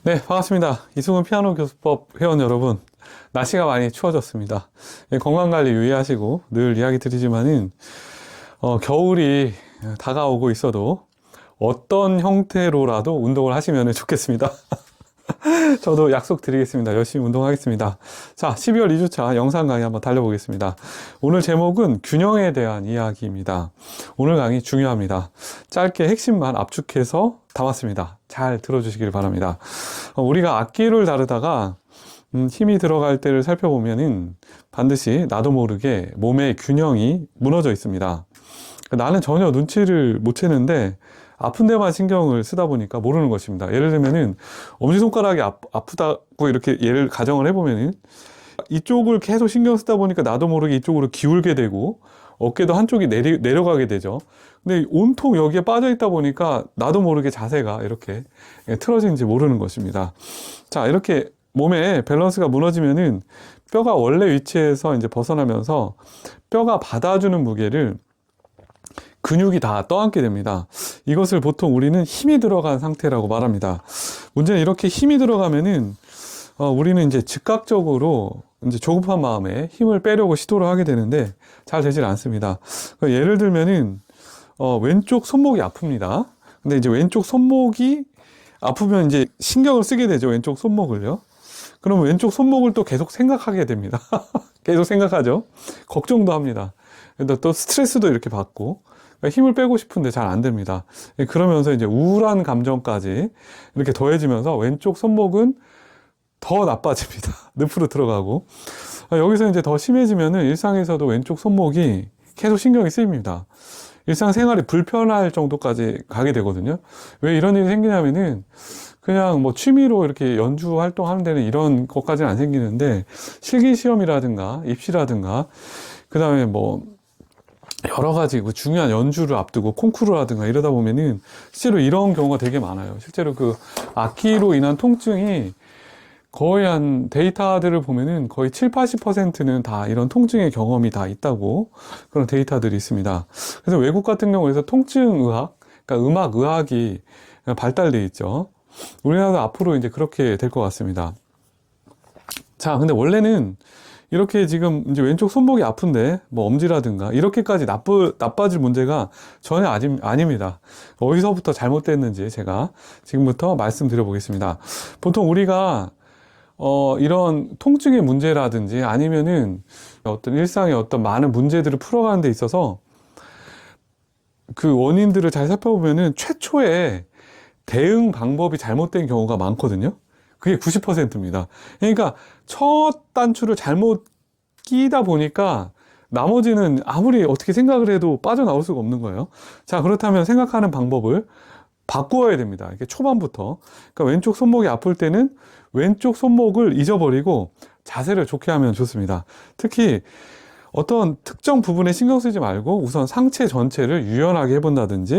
네, 반갑습니다. 이승훈 피아노 교수법 회원 여러분. 날씨가 많이 추워졌습니다. 건강관리 유의하시고 늘 이야기 드리지만은 겨울이 다가오고 있어도 어떤 형태로라도 운동을 하시면 좋겠습니다. 저도 약속드리겠습니다. 열심히 운동하겠습니다. 자, 12월 2주차 영상 강의 한번 달려보겠습니다. 오늘 제목은 균형에 대한 이야기입니다. 오늘 강의 중요합니다. 짧게 핵심만 압축해서 담았습니다. 잘 들어주시길 바랍니다. 우리가 악기를 다루다가 힘이 들어갈 때를 살펴보면은 반드시 나도 모르게 몸의 균형이 무너져 있습니다. 나는 전혀 눈치를 못 채는데 아픈 데만 신경을 쓰다 보니까 모르는 것입니다. 예를 들면은 엄지손가락이 아프다고 이렇게 예를 가정을 해보면은 이쪽을 계속 신경 쓰다 보니까 나도 모르게 이쪽으로 기울게 되고 어깨도 한쪽이 내려가게 되죠. 근데 온통 여기에 빠져 있다 보니까 나도 모르게 자세가 이렇게 틀어지는지 모르는 것입니다. 자, 이렇게 몸의 밸런스가 무너지면은 뼈가 원래 위치에서 이제 벗어나면서 뼈가 받아주는 무게를 근육이 다 떠안게 됩니다. 이것을 보통 우리는 힘이 들어간 상태라고 말합니다. 문제는 이렇게 힘이 들어가면은 우리는 이제 즉각적으로 이제 조급한 마음에 힘을 빼려고 시도를 하게 되는데 잘 되질 않습니다. 예를 들면은 왼쪽 손목이 아픕니다. 근데 이제 왼쪽 손목이 아프면 이제 신경을 쓰게 되죠. 왼쪽 손목을요. 그러면 왼쪽 손목을 또 계속 생각하게 됩니다. 계속 생각하죠. 걱정도 합니다. 또 스트레스도 이렇게 받고 힘을 빼고 싶은데 잘 안 됩니다. 그러면서 이제 우울한 감정까지 이렇게 더해지면서 왼쪽 손목은 더 나빠집니다. 늪으로 들어가고. 여기서 이제 더 심해지면은 일상에서도 왼쪽 손목이 계속 신경이 쓰입니다. 일상생활이 불편할 정도까지 가게 되거든요. 왜 이런 일이 생기냐면은 그냥 뭐 취미로 이렇게 연주 활동하는 데는 이런 것까지는 안 생기는데 실기시험이라든가 입시라든가 그 다음에 뭐 여러 가지 중요한 연주를 앞두고 콩쿠르라든가 이러다 보면은 실제로 이런 경우가 되게 많아요. 실제로 그 악기로 인한 통증이 거의 한 데이터들을 보면은 거의 7, 80%는 다 이런 통증의 경험이 다 있다고 그런 데이터들이 있습니다. 그래서 외국 같은 경우에서 통증의학, 그러니까 음악의학이 발달돼 있죠. 우리나라도 앞으로 이제 그렇게 될 것 같습니다. 자, 근데 원래는 이렇게 지금 이제 왼쪽 손목이 아픈데 뭐 엄지라든가 이렇게까지 나빠질 문제가 전혀 아닙니다. 어디서부터 잘못됐는지 제가 지금부터 말씀드려 보겠습니다. 보통 우리가 이런 통증의 문제라든지 아니면은 어떤 일상의 어떤 많은 문제들을 풀어가는 데 있어서 그 원인들을 잘 살펴보면은 최초의 대응 방법이 잘못된 경우가 많거든요. 그게 90%입니다. 그러니까 첫 단추를 잘못 끼다 보니까 나머지는 아무리 어떻게 생각을 해도 빠져나올 수가 없는 거예요. 자, 그렇다면 생각하는 방법을 바꾸어야 됩니다. 이렇게 초반부터. 그러니까 왼쪽 손목이 아플 때는 왼쪽 손목을 잊어버리고 자세를 좋게 하면 좋습니다. 특히 어떤 특정 부분에 신경 쓰지 말고 우선 상체 전체를 유연하게 해본다든지,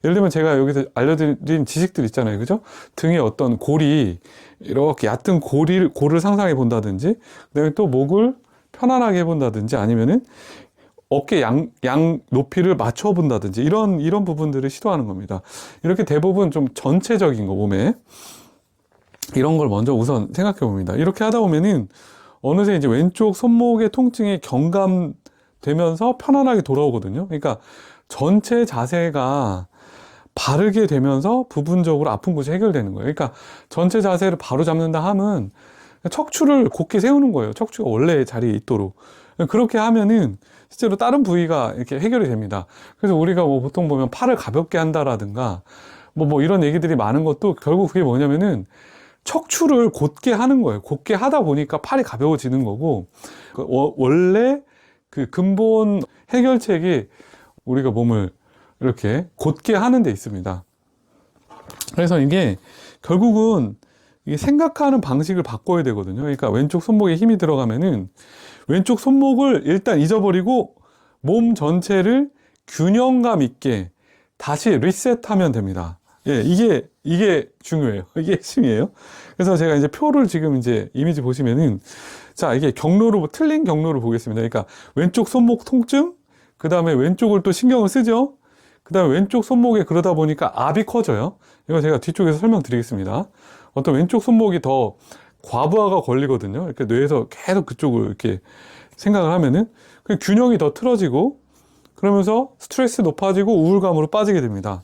예를 들면 제가 여기서 알려드린 지식들 있잖아요. 그죠? 등에 어떤 골이 이렇게 얕은 골을 상상해 본다든지, 그다음에 또 목을 편안하게 해본다든지, 아니면은 어깨 양 높이를 맞춰 본다든지, 이런 부분들을 시도하는 겁니다. 이렇게 대부분 좀 전체적인 거, 몸에 이런 걸 먼저 우선 생각해 봅니다. 이렇게 하다 보면은 어느새 이제 왼쪽 손목의 통증이 경감되면서 편안하게 돌아오거든요. 그러니까 전체 자세가 바르게 되면서 부분적으로 아픈 곳이 해결되는 거예요. 그러니까 전체 자세를 바로 잡는다 함은 척추를 곧게 세우는 거예요. 척추가 원래 자리에 있도록. 그렇게 하면은 실제로 다른 부위가 이렇게 해결이 됩니다. 그래서 우리가 뭐 보통 보면 팔을 가볍게 한다라든가 뭐 이런 얘기들이 많은 것도 결국 그게 뭐냐면은 척추를 곧게 하는 거예요. 곧게 하다 보니까 팔이 가벼워지는 거고, 원래 그 근본 해결책이 우리가 몸을 이렇게 곧게 하는 데 있습니다. 그래서 이게 결국은 이게 생각하는 방식을 바꿔야 되거든요. 그러니까 왼쪽 손목에 힘이 들어가면은 왼쪽 손목을 일단 잊어버리고 몸 전체를 균형감 있게 다시 리셋하면 됩니다. 예, 이게 중요해요. 이게 핵심이에요. 그래서 제가 이제 표를 지금 이제 이미지 보시면은, 자, 이게 틀린 경로를 보겠습니다. 그러니까 왼쪽 손목 통증, 그 다음에 왼쪽을 또 신경을 쓰죠. 그 다음에 왼쪽 손목에 그러다 보니까 압이 커져요. 이거 제가 뒤쪽에서 설명드리겠습니다. 어떤 왼쪽 손목이 더 과부하가 걸리거든요. 이렇게 뇌에서 계속 그쪽을 이렇게 생각을 하면은 균형이 더 틀어지고 그러면서 스트레스 높아지고 우울감으로 빠지게 됩니다.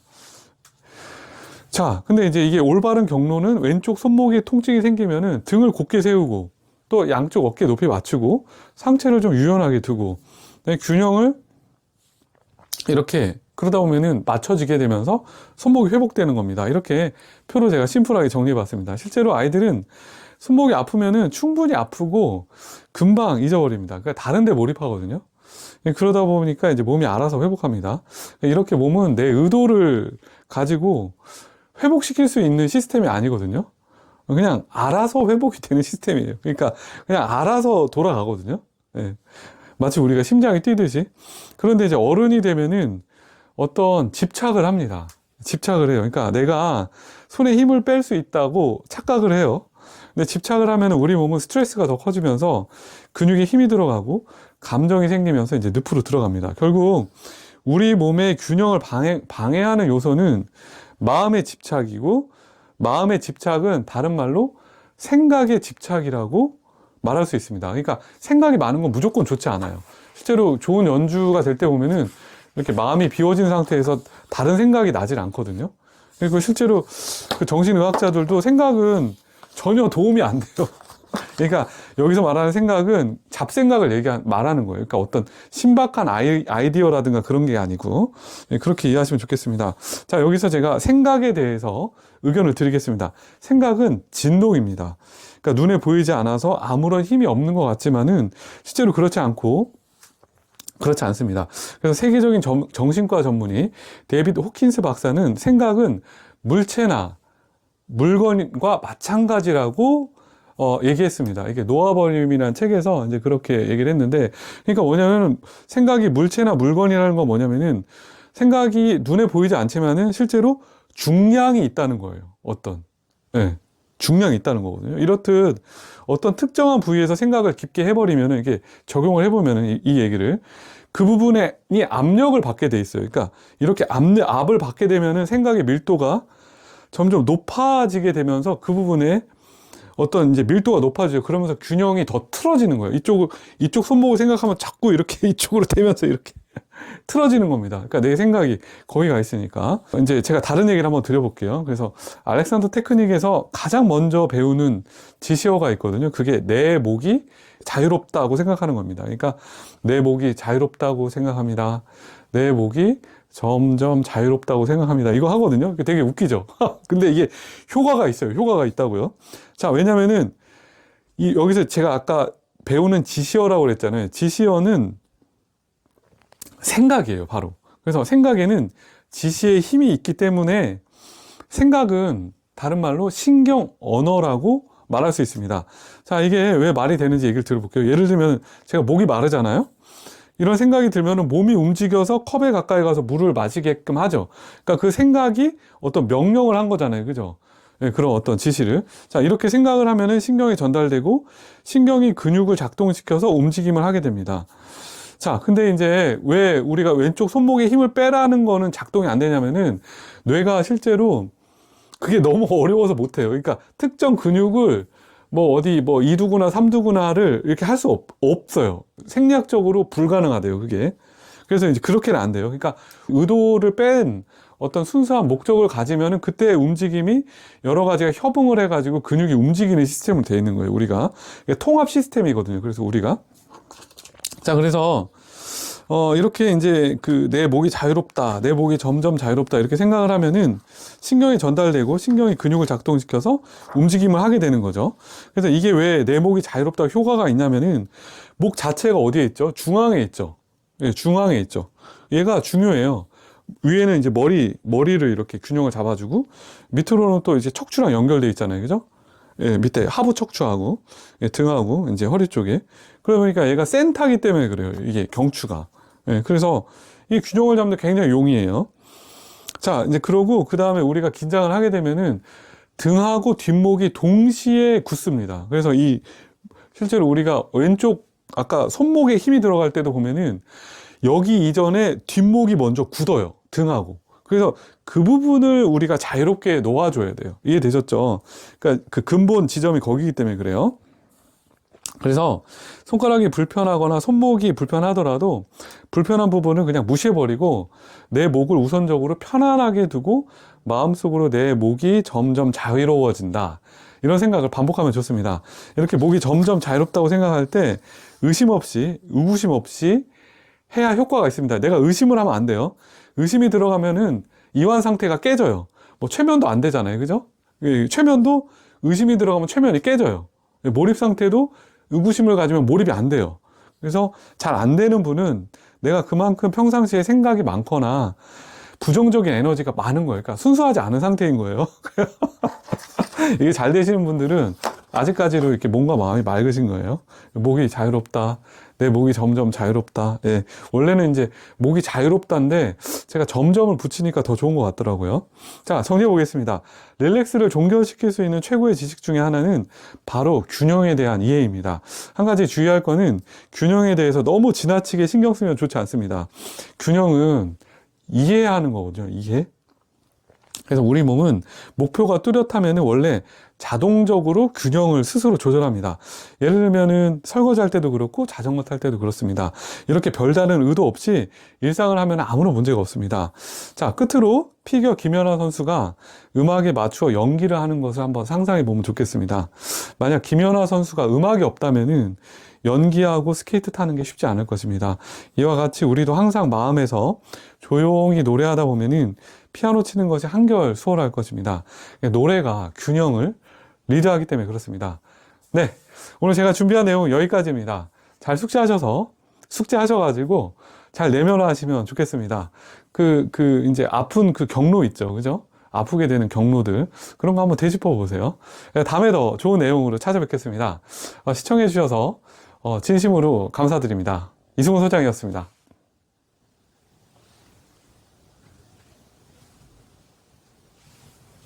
자, 근데 이제 이게 올바른 경로는 왼쪽 손목에 통증이 생기면은 등을 곧게 세우고 또 양쪽 어깨 높이 맞추고 상체를 좀 유연하게 두고 균형을 이렇게 그러다 보면은 맞춰지게 되면서 손목이 회복되는 겁니다. 이렇게 표로 제가 심플하게 정리해 봤습니다. 실제로 아이들은 손목이 아프면은 충분히 아프고 금방 잊어버립니다. 그러니까 다른 데 몰입하거든요. 그러다 보니까 이제 몸이 알아서 회복합니다. 이렇게 몸은 내 의도를 가지고 회복시킬 수 있는 시스템이 아니거든요. 그냥 알아서 회복이 되는 시스템이에요. 그러니까 그냥 알아서 돌아가거든요. 예. 마치 우리가 심장이 뛰듯이. 그런데 이제 어른이 되면은 어떤 집착을 합니다. 집착을 해요. 그러니까 내가 손에 힘을 뺄 수 있다고 착각을 해요. 근데 집착을 하면 우리 몸은 스트레스가 더 커지면서 근육에 힘이 들어가고 감정이 생기면서 이제 늪으로 들어갑니다. 결국 우리 몸의 균형을 방해하는 요소는 마음의 집착이고, 마음의 집착은 다른 말로 생각의 집착이라고 말할 수 있습니다. 그러니까 생각이 많은 건 무조건 좋지 않아요. 실제로 좋은 연주가 될 때 보면은 이렇게 마음이 비워진 상태에서 다른 생각이 나질 않거든요. 그리고 실제로 그 정신의학자들도 생각은 전혀 도움이 안 돼요. 그러니까 여기서 말하는 생각은 잡생각을 말하는 거예요. 그러니까 어떤 신박한 아이디어라든가 그런 게 아니고, 그렇게 이해하시면 좋겠습니다. 자, 여기서 제가 생각에 대해서 의견을 드리겠습니다. 생각은 진동입니다. 그러니까 눈에 보이지 않아서 아무런 힘이 없는 것 같지만은 실제로 그렇지 않습니다. 그래서 세계적인 정신과 전문의 데이비드 호킨스 박사는 생각은 물체나 물건과 마찬가지라고 얘기했습니다. 이게 노아버림이라는 책에서 이제 그렇게 얘기를 했는데, 그러니까 뭐냐면 생각이 물체나 물건이라는 건 뭐냐면은 생각이 눈에 보이지 않지만은 실제로 중량이 있다는 거예요. 예, 중량이 있다는 거거든요. 이렇듯 어떤 특정한 부위에서 생각을 깊게 해버리면은 이게 적용을 해보면은 이 얘기를 그 부분에 압력을 받게 돼 있어요. 그러니까 이렇게 압을 받게 되면은 생각의 밀도가 점점 높아지게 되면서 그 부분에 어떤 이제 밀도가 높아져요. 그러면서 균형이 더 틀어지는 거예요. 이쪽 손목을 생각하면 자꾸 이렇게 이쪽으로 되면서 이렇게 틀어지는 겁니다. 그러니까 내 생각이 거기 가 있으니까. 이제 제가 다른 얘기를 한번 드려볼게요. 그래서 알렉산더 테크닉에서 가장 먼저 배우는 지시어가 있거든요. 그게 내 목이 자유롭다고 생각하는 겁니다. 그러니까 내 목이 자유롭다고 생각합니다. 내 목이 점점 자유롭다고 생각합니다. 이거 하거든요. 되게 웃기죠. 근데 이게 효과가 있어요. 효과가 있다고요. 자, 왜냐면은 여기서 제가 아까 배우는 지시어라고 그랬잖아요. 지시어는 생각이에요, 바로. 그래서 생각에는 지시의 힘이 있기 때문에 생각은 다른 말로 신경 언어라고 말할 수 있습니다. 자, 이게 왜 말이 되는지 얘기를 들어볼게요. 예를 들면 제가 목이 마르잖아요. 이런 생각이 들면 몸이 움직여서 컵에 가까이 가서 물을 마시게끔 하죠. 그러니까 그 생각이 어떤 명령을 한 거잖아요. 그죠? 네, 그런 어떤 지시를. 자, 이렇게 생각을 하면은 신경이 전달되고 신경이 근육을 작동시켜서 움직임을 하게 됩니다. 자, 근데 이제 왜 우리가 왼쪽 손목에 힘을 빼라는 거는 작동이 안 되냐면은 뇌가 실제로 그게 너무 어려워서 못해요. 그러니까 특정 근육을 어디 2두구나 3두구나를 이렇게 할 수 없어요. 생리학적으로 불가능하대요, 그게. 그래서 이제 그렇게는 안 돼요. 그러니까 의도를 뺀 어떤 순수한 목적을 가지면은 그때 움직임이 여러 가지가 협응을 해가지고 근육이 움직이는 시스템으로 되어 있는 거예요, 우리가. 통합 시스템이거든요. 그래서 우리가. 자, 그래서 이렇게 이제 내 목이 자유롭다, 내 목이 점점 자유롭다 이렇게 생각을 하면은 신경이 전달되고 신경이 근육을 작동시켜서 움직임을 하게 되는 거죠. 그래서 이게 왜 내 목이 자유롭다 효과가 있냐면은 목 자체가 어디에 있죠? 중앙에 있죠. 예, 중앙에 있죠. 얘가 중요해요. 위에는 이제 머리를 이렇게 균형을 잡아주고 밑으로는 또 이제 척추랑 연결돼 있잖아요. 그죠? 예, 밑에 하부 척추하고 예, 등하고 이제 허리 쪽에. 그러니까 얘가 센터기 때문에 그래요. 이게 경추가. 예, 그래서 이 균형을 잡는 데 굉장히 용이해요. 자, 이제 그러고 그 다음에 우리가 긴장을 하게 되면은 등하고 뒷목이 동시에 굳습니다. 그래서 실제로 우리가 왼쪽 아까 손목에 힘이 들어갈 때도 보면은 여기 이전에 뒷목이 먼저 굳어요. 등하고. 그래서 그 부분을 우리가 자유롭게 놓아줘야 돼요. 이해되셨죠? 그러니까 그 근본 지점이 거기이기 때문에 그래요. 그래서 손가락이 불편하거나 손목이 불편하더라도 불편한 부분은 그냥 무시해버리고 내 목을 우선적으로 편안하게 두고 마음속으로 내 목이 점점 자유로워진다. 이런 생각을 반복하면 좋습니다. 이렇게 목이 점점 자유롭다고 생각할 때 의심 없이, 의구심 없이 해야 효과가 있습니다. 내가 의심을 하면 안 돼요. 의심이 들어가면은 이완 상태가 깨져요. 뭐 최면도 안 되잖아요. 그죠? 최면도 의심이 들어가면 최면이 깨져요. 몰입 상태도 의구심을 가지면 몰입이 안 돼요. 그래서 잘 안 되는 분은 내가 그만큼 평상시에 생각이 많거나 부정적인 에너지가 많은 거예요. 그러니까 순수하지 않은 상태인 거예요. 이게 잘 되시는 분들은 아직까지도 이렇게 몸과 마음이 맑으신 거예요. 목이 자유롭다. 내 목이 점점 자유롭다. 예. 원래는 이제 목이 자유롭다인데 제가 점점을 붙이니까 더 좋은 것 같더라고요. 자, 정리해 보겠습니다. 릴렉스를 종결시킬 수 있는 최고의 지식 중에 하나는 바로 균형에 대한 이해입니다. 한 가지 주의할 거는 균형에 대해서 너무 지나치게 신경 쓰면 좋지 않습니다. 균형은 이해하는 거거든요. 이해. 그래서 우리 몸은 목표가 뚜렷하면 원래 자동적으로 균형을 스스로 조절합니다. 예를 들면은 설거지 할 때도 그렇고 자전거 탈 때도 그렇습니다. 이렇게 별다른 의도 없이 일상을 하면 아무런 문제가 없습니다. 자, 끝으로 피겨 김연아 선수가 음악에 맞추어 연기를 하는 것을 한번 상상해 보면 좋겠습니다. 만약 김연아 선수가 음악이 없다면은 연기하고 스케이트 타는 게 쉽지 않을 것입니다. 이와 같이 우리도 항상 마음에서 조용히 노래하다 보면은 피아노 치는 것이 한결 수월할 것입니다. 노래가 균형을 리드하기 때문에 그렇습니다. 네, 오늘 제가 준비한 내용은 여기까지입니다. 잘 숙제하셔가지고 잘 내면화하시면 좋겠습니다. 이제 아픈 그 경로 있죠, 그죠? 아프게 되는 경로들, 그런 거 한번 되짚어 보세요. 다음에 더 좋은 내용으로 찾아뵙겠습니다. 시청해 주셔서 진심으로 감사드립니다. 이승훈 소장이었습니다.